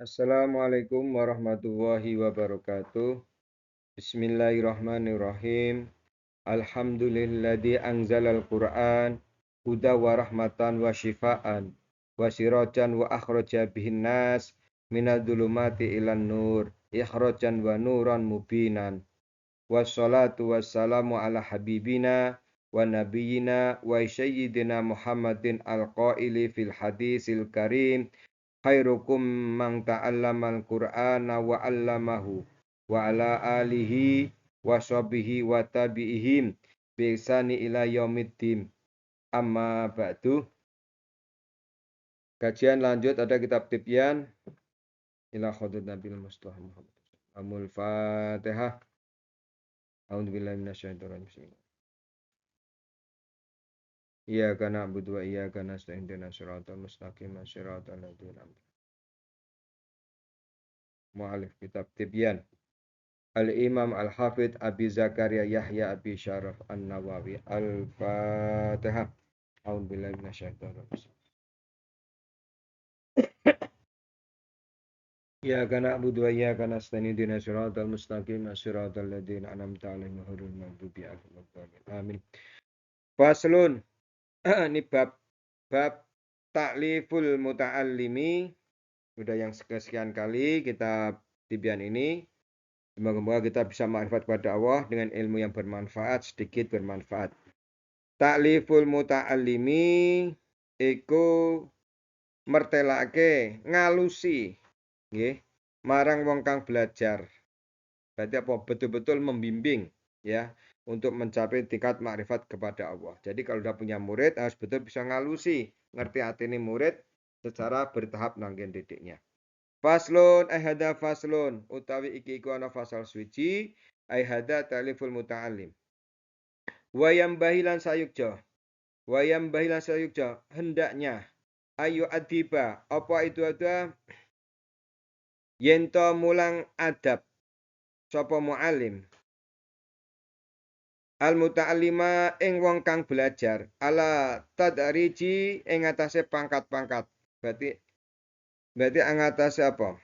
Assalamualaikum warahmatullahi wabarakatuh. Bismillahirrahmanirrahim. Alhamdulilladzi anzalal Qur'an huda wa rahmatan wa shifaan wa sirajan wa akhraja bihin nas minadh-dhulumati ilan nur ikhrajan wa nuran mubinan. Wassalatu wassalamu ala habibina wa nabiyyina wa sayyidina Muhammadin al-qaili fil hadisil karim khairukum man ta'allamal Qur'ana wa 'allamahu wa ala alihi wa sahbihi wa tabi'ihim bi ihsani ila yaumiddin. Amma ba'du. Kajian lanjut ada kitab Tibyan ila khudud Nabil Mustafa Muhammad. Amul Fatihah. A'udzubillahi minasyaitonir rajim. Iyyaka na'budu wa iyyaka nasta'in ihdinas siratal mustaqim siratal ladzina an'amta 'alaihim. Mu'alif kitab Tibyan Al-Imam Al-Hafidh Abi Zakaria Yahya Abi Syaraf An-Nawawi. Al-Fatihah. A'udzubillahi minasyaitonir rajim. Iyyaka na'budu wa iyyaka nasta'in ihdinas siratal mustaqim siratal ladzina an'amta 'alaihim ghairil maghdubi 'alaihim waladdallin. Amin. Faslun. Ini bab ta'liful muta'allimi. Sudah yang sekian kali kita Tibyan ini. Semoga kita bisa ma'rifat kepada Allah dengan ilmu yang bermanfaat, sedikit bermanfaat. Ta'liful muta'allimi iku mertelake ngalusi nggih marang wong kang belajar. Berarti apa? Betul-betul membimbing ya untuk mencapai tingkat makrifat kepada Allah. Jadi kalau udah punya murid harus betul bisa ngalusi, ngerti atine murid secara bertahap nanggen didiknya. Faslun hada faslun utawi iki iku ana fasal suci hada ta'liful muta'allim. Wayam bahilan sayukja. Wayam bahilan sayukja hendaknya ayu adiba apa itu ada yento mulang adab sapa muallim al muta'allima ing wong kang belajar ala tadariji ing atase pangkat-pangkat. Berarti ing atase apa?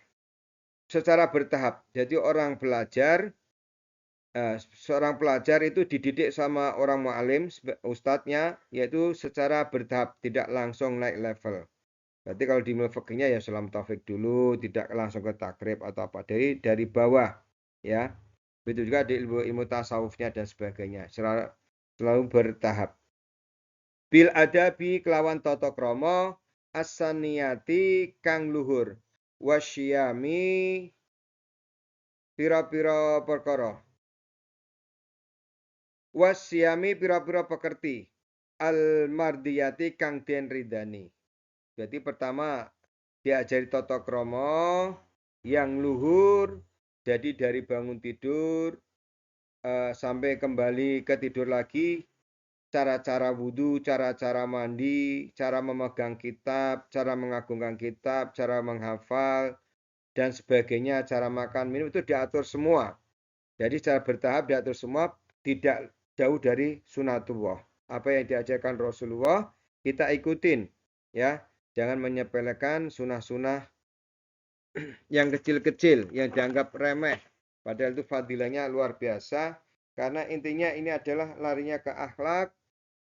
Secara bertahap. Jadi orang belajar seorang pelajar itu dididik sama orang muallim ustadznya yaitu secara bertahap, tidak langsung naik level. Berarti kalau di ilmu fikihnya ya salam taufik dulu, tidak langsung ke takrib atau apa, dari bawah ya. Begitu juga di ilmu tasawufnya dan sebagainya, selalu bertahap. Bil adabi kelawan tata krama as-saniyati kang luhur wasyami pira-pira perkara. Wasyami pira-pira pekerti al-mardiyati kang den ridani. Jadi pertama diajari tata krama yang luhur, jadi dari bangun tidur sampai kembali ke tidur lagi, cara-cara wudhu, cara-cara mandi, cara memegang kitab, cara mengagungkan kitab, cara menghafal, dan sebagainya, cara makan minum itu diatur semua. Jadi secara bertahap diatur semua, tidak jauh dari sunatullah. Apa yang diajarkan Rasulullah, kita ikutin. Ya, jangan menyepelekan sunnah-sunnah yang kecil-kecil, yang dianggap remeh. Padahal itu fadilahnya luar biasa. Karena intinya ini adalah larinya ke akhlak,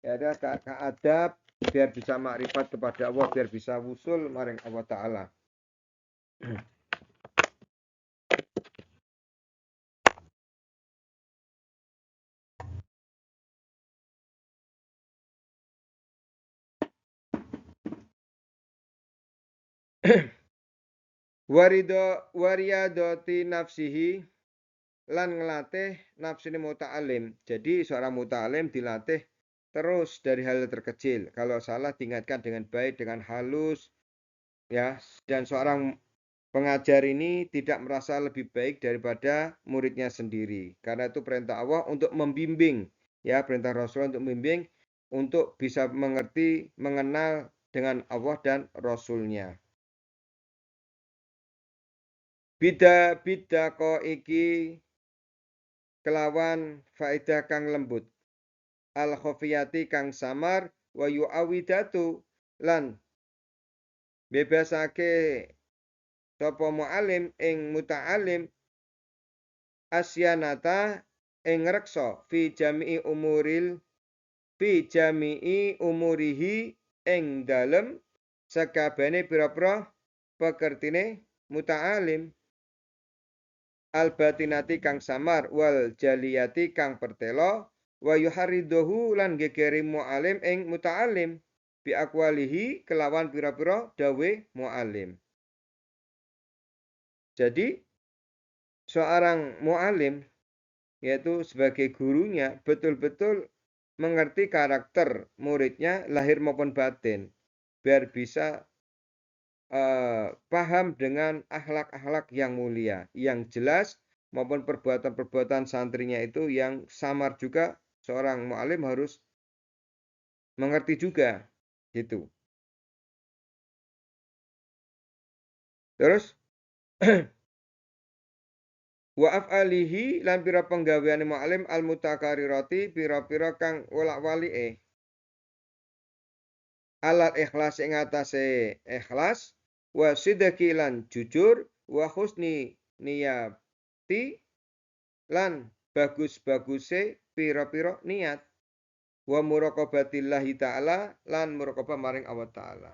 ya ada ke adab, biar bisa makrifat kepada Allah, biar bisa wusul maring Allah Ta'ala. Wariyadoti nafsihi lan ngelatih nafsini muta'alim. Jadi seorang muta'alim dilatih terus dari hal terkecil. Kalau salah diingatkan dengan baik, dengan halus, ya. Dan seorang pengajar ini tidak merasa lebih baik daripada muridnya sendiri. Karena itu perintah Allah untuk membimbing, ya, perintah Rasulullah untuk membimbing, untuk bisa mengerti, mengenal dengan Allah dan Rasulnya. Bida ko iki kelawan faedah kang lembut. Al khofiyati kang samar wa yu'awidatu lan bebasake sapa mu'alim ing muta'alim asyanata ing reksa fi jami'i umurihi ing dalem sakabehane pira-pira pekertine muta'alim albatinati kang samar wal jaliyati kang pertelo wa yuharidohu lan gegeri mu'alim ing muta'alim bi aqwalihi kelawan pira-pira dawe mu'alim. Jadi seorang mu'alim yaitu sebagai gurunya betul-betul mengerti karakter muridnya lahir maupun batin biar bisa paham dengan akhlak-akhlak yang mulia, yang jelas maupun perbuatan-perbuatan santrinya itu yang samar juga seorang mu'alim harus mengerti juga gitu. Terus wa af'alihi lan pira penggaweane mu'alim al mutakarirati pira-pira kang wolak-walike alat ikhlas ing atase ikhlas wa sidqi lan jujur wa husni niyati lan bagus-baguse pira-pira niat wa muraqabatillahi ta'ala lan muraqabah maring Allah Ta'ala.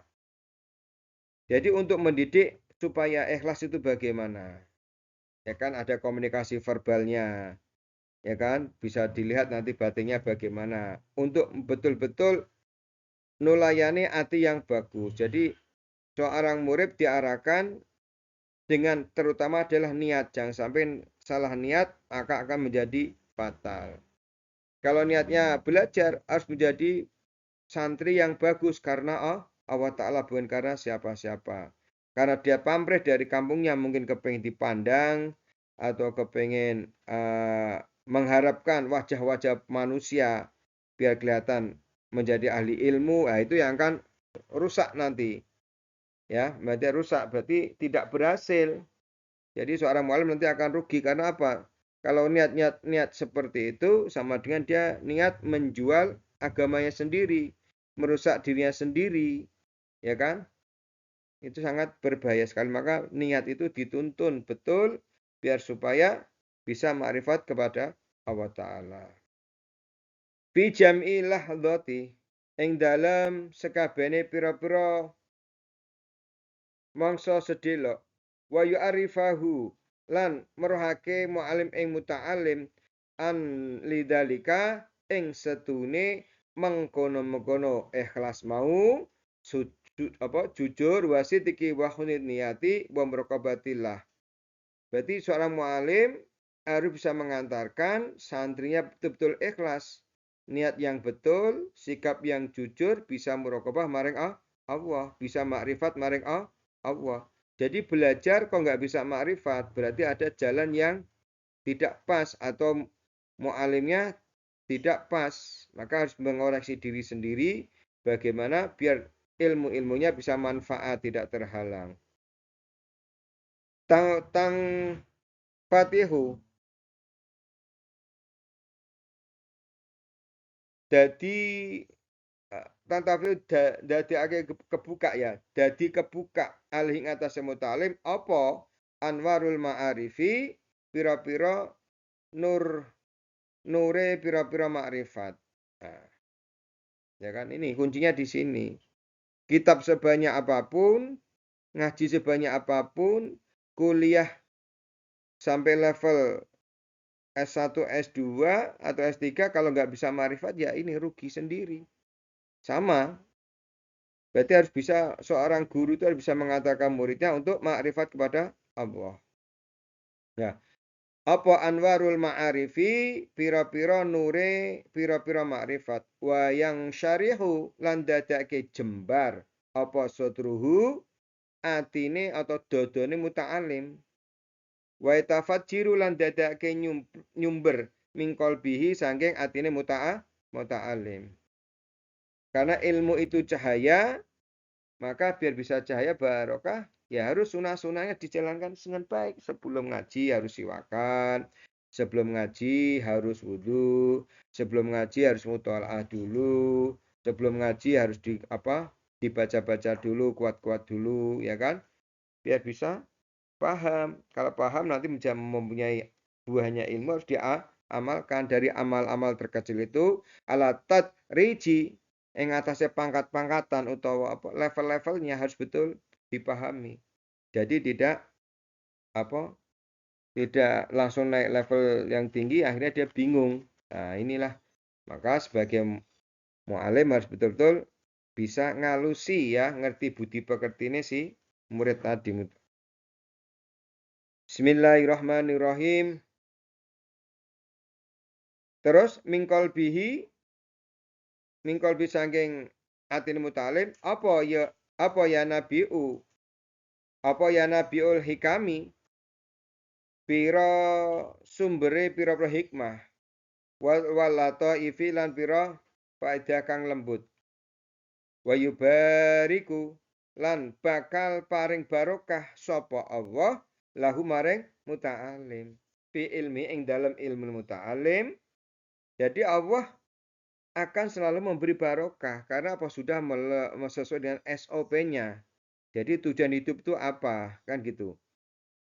Jadi untuk mendidik supaya ikhlas itu bagaimana? Ya kan ada komunikasi verbalnya. Ya kan bisa dilihat nanti batinnya bagaimana. Untuk betul-betul nulayani hati yang bagus. Jadi seorang murid diarahkan dengan terutama adalah niat. Jangan sampai salah niat maka akan menjadi fatal. Kalau niatnya belajar harus menjadi santri yang bagus karena Allah Ta'ala bukan karena siapa-siapa. Karena dia pamrih dari kampungnya mungkin kepengen dipandang atau kepengen mengharapkan wajah-wajah manusia biar kelihatan menjadi ahli ilmu. Nah, itu yang akan rusak nanti. Ya, berarti rusak berarti tidak berhasil. Jadi seorang mu'alim nanti akan rugi karena apa? Kalau niat seperti itu sama dengan dia niat menjual agamanya sendiri, merusak dirinya sendiri, ya kan? Itu sangat berbahaya sekali. Maka niat itu dituntun betul biar supaya bisa ma'rifat kepada Allah Ta'ala. Fi jam'i lahdhati ing dalam sekabehane pira-pira mangsa sedelok wa yu'arifahu lan merohake mu'alim ing muta'alim an lidalika ing setune mengkono-mengkono ikhlas mau jujur wasitiki wa khunid niyati wa muraqabatillah. Berarti seorang mu'alim harus bisa mengantarkan santrinya betul-betul ikhlas, niat yang betul, sikap yang jujur, bisa muraqabah maring Allah, bisa makrifat maring Allah. Jadi belajar kok nggak bisa makrifat, berarti ada jalan yang tidak pas atau mu'alimnya tidak pas. Maka harus mengoreksi diri sendiri bagaimana biar ilmu-ilmunya bisa manfaat, tidak terhalang. Tang Fatihu. Jadi dadekake kebuka ya. Dadi kebuka alih ing atase mutalim apa anwarul ma'arifi pira-pira nure pira-pira makrifat. Nah, ya kan ini kuncinya di sini. Kitab sebanyak apapun, ngaji sebanyak apapun, kuliah sampai level S1, S2 atau S3 kalau nggak bisa makrifat ya ini rugi sendiri. Sama. Berarti harus bisa seorang guru itu harus bisa mengatakan muridnya untuk makrifat kepada Allah. Ya. Apa anwarul ma'arifi pira-pira nure pira-pira makrifat wa yang syarihu lan dadake jembar apa sodruhu atine atau dodone muta'alim wa tafajjiru lan dadake nyumber mingkol bihi saking atine muta'alim. Karena ilmu itu cahaya, maka biar bisa cahaya barokah, ya harus sunah-sunahnya dijalankan dengan baik. Sebelum ngaji harus siwakan, sebelum ngaji harus wudhu, sebelum ngaji harus mutola'ah dulu, sebelum ngaji harus dibaca-baca dulu, kuat-kuat dulu, ya kan? Biar bisa paham. Kalau paham nanti mempunyai buahnya ilmu harus diamalkan. Dari amal-amal terkecil itu alatat riji yang atasnya pangkat-pangkatan atau level-levelnya harus betul dipahami. Jadi tidak langsung naik level yang tinggi akhirnya dia bingung. Nah, inilah maka sebagai mu'alim harus betul-betul bisa ngalusi ya, ngerti budi pekerti ini si murid tadi. Bismillahirrahmanirrahim. Terus mingkol bihi saking atin mutalim apa ya nabiu hikami pira sumbere pira hikmah walato ifi lan pira faedah kang lembut wayubariku lan bakal paring barokah sapa Allah lahu maring muta'alim fi ilmi ing dalam ilmu muta'alim. Jadi Allah akan selalu memberi barokah karena apa sudah sesuai dengan SOP-nya. Jadi tujuan hidup itu apa? Kan gitu.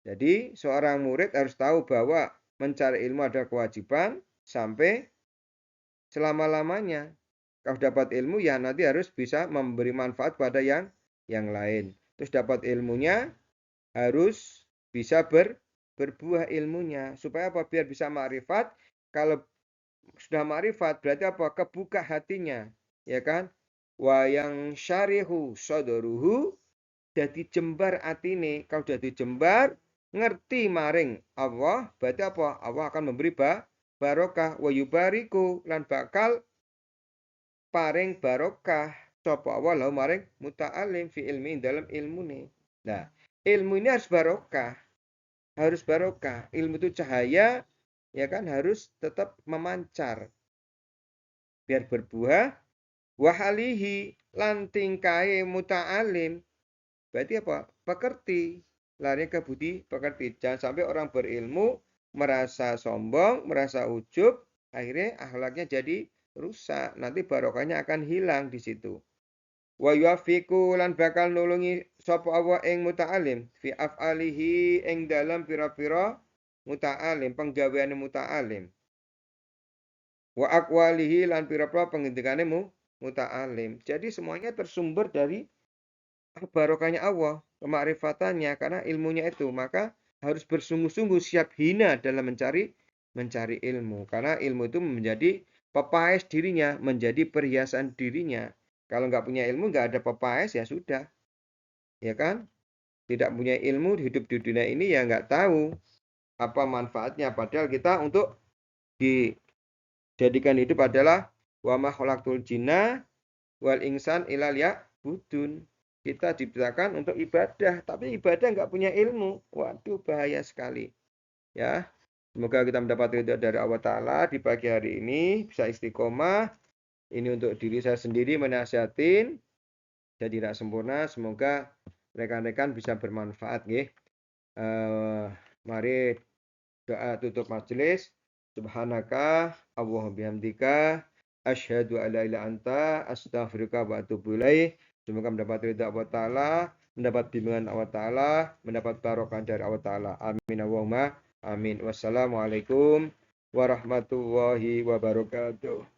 Jadi seorang murid harus tahu bahwa mencari ilmu adalah kewajiban sampai selama-lamanya. Kalau dapat ilmu ya nanti harus bisa memberi manfaat pada yang lain. Terus dapat ilmunya harus bisa berbuah ilmunya. Supaya apa? Biar bisa ma'rifat. Kalau sudah ma'rifat berarti apa? Kebuka hatinya. Ya kan? Wa yang syarihu sodoruhu. Jadi jembar atine. Kalau jadi jembar, ngerti maring Allah. Berarti apa? Allah akan memberi barokah. Wa yubariku. Lan bakal paring barokah sapa Allah lahu maring muta'alim fi ilmi dalam ilmu nih. Nah, ilmu ini harus barokah. Harus barokah. Ilmu itu cahaya, ya kan harus tetap memancar. Biar berbuah wahalihi lan tingkae muta'alim. Berarti apa? Pekerti. Lari ke budi pekerti. Jangan sampai orang berilmu merasa sombong, merasa ujub, akhirnya akhlaknya jadi rusak. Nanti barokahnya akan hilang di situ. Wa yuafiku lan bakal nulungi sapa Allah ing muta'alim fi af'alihi ing dalam pira-pira muta'alim, penggaweane muta'alim. Wa aqwalihi lan pira-pira pengendikane muta'alim. Jadi semuanya tersumber dari barokahnya Allah, kemakrifatannya karena ilmunya itu. Maka harus bersungguh-sungguh siap hina dalam mencari ilmu. Karena ilmu itu menjadi pepaes dirinya, menjadi perhiasan dirinya. Kalau nggak punya ilmu, nggak ada pepaes, ya sudah. Ya kan? Tidak punya ilmu, hidup di dunia ini ya nggak tahu apa manfaatnya. Padahal kita untuk dijadikan hidup adalah wa ma khalaqtul jinna wal insan illa liya'budun. Kita diciptakan untuk ibadah, tapi ibadah nggak punya ilmu. Waduh, bahaya sekali. Ya, semoga kita mendapat ridho dari Allah Ta'ala di pagi hari ini, bisa istiqomah. Ini untuk diri saya sendiri menasihatin. Jadi tidak sempurna, semoga rekan-rekan bisa bermanfaat. Mari doa tutup majelis. Subhanaka Allahumma bihamdika asyhadu an la ilaha anta astaghfiruka wa atubu ilaik. Semoga mendapat ridha Allah Ta'ala, mendapat bimbingan Allah Ta'ala, mendapat barokah dari Allah Ta'ala. Amin Allahumma amin. Wassalamualaikum warahmatullahi wabarakatuh.